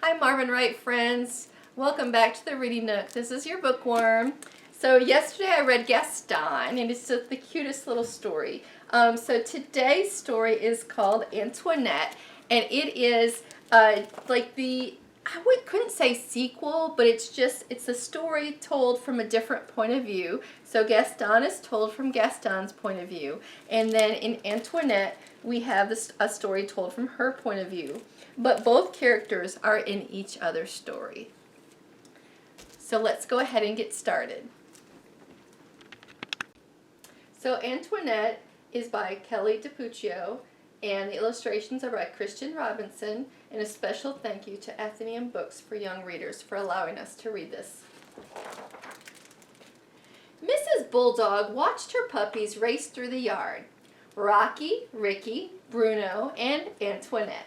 Hi Marvin Wright friends, welcome back to the Reading Nook. This is your Bookworm. So yesterday I read Gaston and it's just the cutest little story. So today's story is called Antoinette, and it is couldn't say sequel, but it's a story told from a different point of view. So Gaston is told from Gaston's point of view, and then in Antoinette we have a story told from her point of view. But both characters are in each other's story. So let's go ahead and get started. So Antoinette is by Kelly DiPuccio, and the illustrations are by Christian Robinson, and a special thank you to Athenaeum Books for Young Readers for allowing us to read this. Mrs. Bulldog watched her puppies race through the yard. Rocky, Ricky, Bruno, and Antoinette.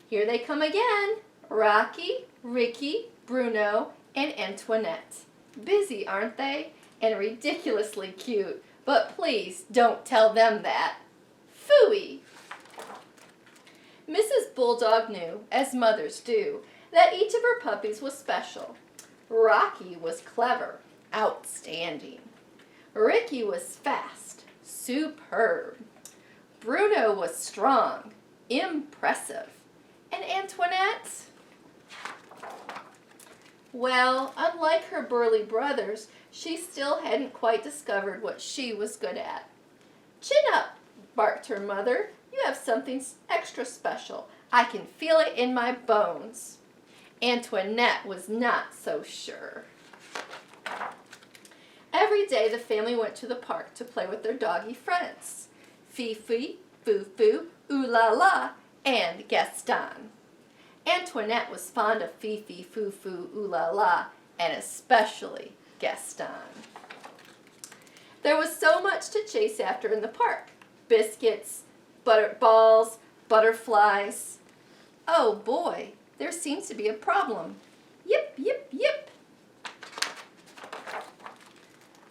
Here they come again. Rocky, Ricky, Bruno, and Antoinette. Busy, aren't they? And ridiculously cute. But please don't tell them that. Phooey! Mrs. Bulldog knew, as mothers do, that each of her puppies was special. Rocky was clever, outstanding. Ricky was fast, superb. Bruno was strong, impressive. And Antoinette? Well, unlike her burly brothers, she still hadn't quite discovered what she was good at. Chin up, barked her mother. You have something extra special. I can feel it in my bones. Antoinette was not so sure. Every day the family went to the park to play with their doggy friends. Fifi, Foo-Foo, Ooh-La-La, and Gaston. Antoinette was fond of Fifi, Foo-Foo, Ooh-La-La, and especially Gaston. There was so much to chase after in the park. Biscuits, balls, butterflies. Oh boy, there seems to be a problem. Yip, yip, yip.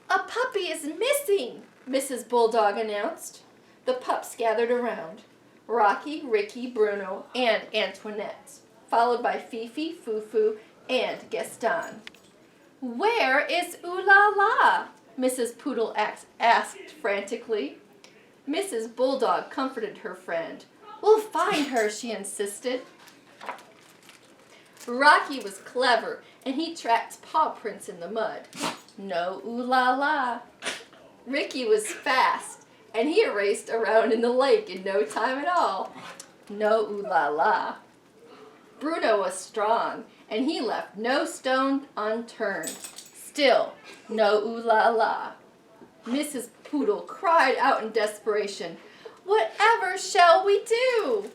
A puppy is missing, Mrs. Bulldog announced. The pups gathered around. Rocky, Ricky, Bruno, and Antoinette, followed by Fifi, Foo-Foo, and Gaston. Where is Ooh-La-La? Mrs. Poodle asked frantically. Mrs. Bulldog comforted her friend. We'll find her, she insisted. Rocky was clever, and he tracked paw prints in the mud. No Ooh-La-La. Ricky was fast, and he raced around in the lake in no time at all. No Ooh-La-La. Bruno was strong, and he left no stone unturned. Still, no Ooh-La-La. Mrs. Poodle cried out in desperation, Whatever shall we do?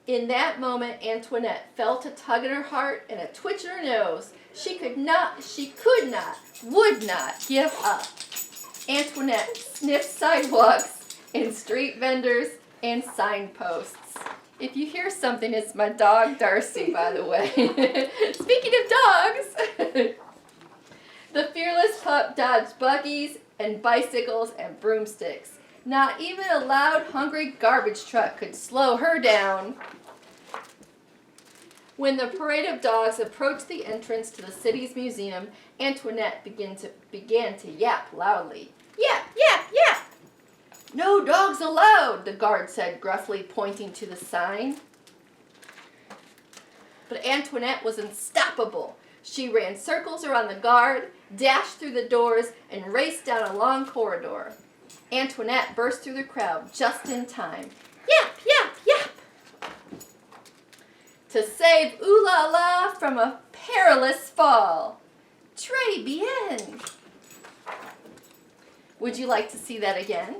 In that moment, Antoinette felt a tug in her heart and a twitch in her nose. She could not, would not give up. Antoinette sniffed sidewalks and street vendors and signposts. If you hear something, it's my dog Darcy, by the way. Speaking of dogs, the fearless pup dodged buggies and bicycles and broomsticks. Not even a loud, hungry garbage truck could slow her down. When the parade of dogs approached the entrance to the city's museum, Antoinette began to yap loudly. Yap, yap, yap! No dogs allowed, the guard said gruffly, pointing to the sign. But Antoinette was unstoppable. She ran circles around the guard, dashed through the doors, and raced down a long corridor. Antoinette burst through the crowd just in time. Yap, yap, yap! To save Ooh-La-La from a perilous fall. Très bien! Would you like to see that again?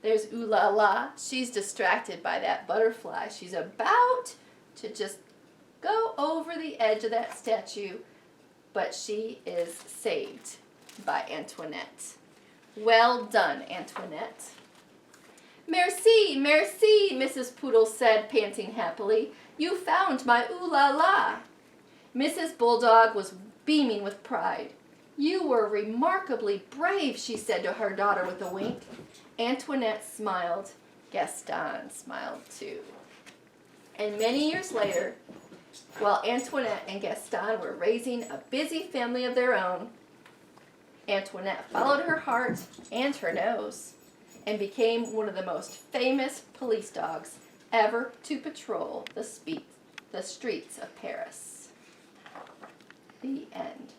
There's Ooh-La-La. She's distracted by that butterfly. She's about to just go over the edge of that statue, but she is saved by Antoinette. Well done, Antoinette. Merci, merci, Mrs. Poodle said, panting happily. You found my Ooh-La-La. Mrs. Bulldog was beaming with pride. You were remarkably brave, she said to her daughter with a wink. Antoinette smiled. Gaston smiled too. And many years later, while Antoinette and Gaston were raising a busy family of their own, Antoinette followed her heart and her nose and became one of the most famous police dogs ever to patrol the streets of Paris. The end.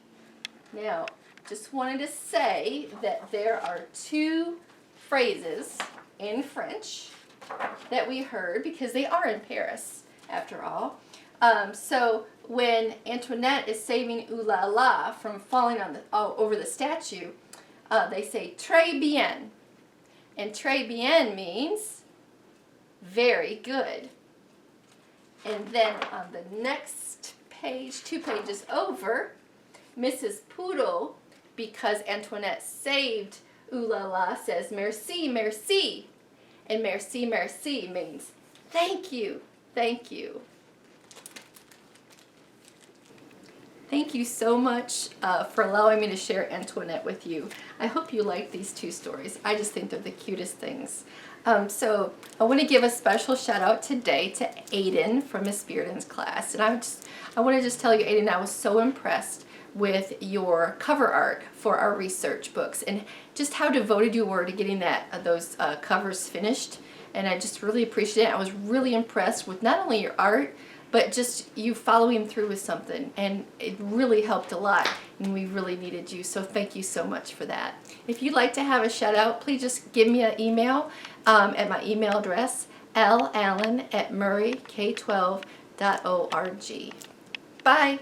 Now, just wanted to say that there are two phrases in French that we heard because they are in Paris, after all. So when Antoinette is saving Ooh La La from falling over the statue, they say très bien. And très bien means very good. And then on the next page, 2 pages over, Mrs. Poodle, because Antoinette saved Ooh La La, says merci, merci. And merci, merci means thank you, thank you. Thank you so much for allowing me to share Antoinette with you. I hope you like these 2 stories. I just think they're the cutest things. So I want to give a special shout out today to Aiden from Miss Bearden's class. And I want to just tell you, Aiden, I was so impressed with your cover art for our research books and just how devoted you were to getting those covers finished. And I just really appreciate it. I was really impressed with not only your art, but just you following through with something, and it really helped a lot, and we really needed you, so thank you so much for that. If you'd like to have a shout out, please just give me an email at my email address, lallen@murrayk12.org. Bye!